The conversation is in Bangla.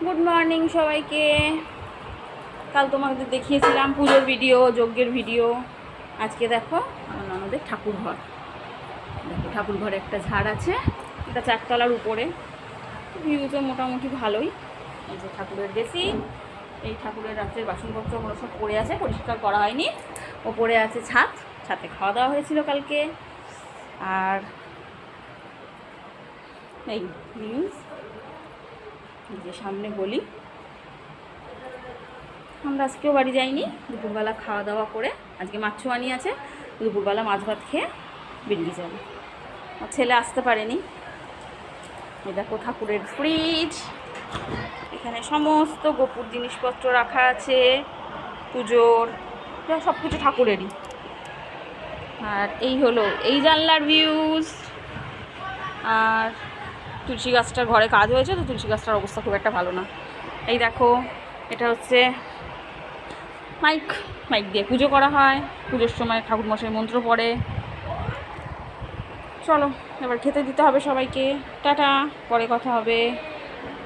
গুড মর্নিং সবাইকে। কাল তোমাদের দেখিয়েছিলাম পুজোর ভিডিও, যজ্ঞের ভিডিও। আজকে দেখো আমার ননদের ঠাকুর ঘর। দেখো ঠাকুর ঘরে একটা ঝাড় আছে, এটা 4 তলার উপরে। ভিউটা মোটামুটি ভালোই। এই যে ঠাকুরের বেসিন, এই ঠাকুরের রাত্রের বাসনপত্র ওগুলো সব পড়ে আছে, পরিষ্কার করা হয়নি। ওপরে আছে ছাদ, ছাদে খাওয়া দাওয়া হয়েছিল কালকে। আর এই নিউজ, যে সামনে গলি। আমরা আজকেও বাড়ি যাইনি, দুপুরবেলা খাওয়া দাওয়া করে, আজকে মাছুয়ানি আছে, দুপুরবেলা মাছ ভাত খেয়ে বেরিয়ে যাবে। আর ছেলে আসতে পারেনি। এই দেখো ঠাকুরের ফ্রিজ, এখানে সমস্ত গোপুর জিনিসপত্র রাখা আছে পুজোর, সব কিছু ঠাকুরেরই। আর এই হলো এই জানলার ভিউজ। আর তুলসী গাছটার ঘরে কাজ হয়েছে, তো তুলসী গাছটার অবস্থা খুব একটা ভালো না। এই দেখো এটা হচ্ছে মাইক দিয়ে পুজো করা হয়, পুজোর সময় ঠাকুর মশাই মন্ত্র পড়ে। চলো এবার খেতে দিতে হবে সবাইকে, টাটা, পরে কথা হবে।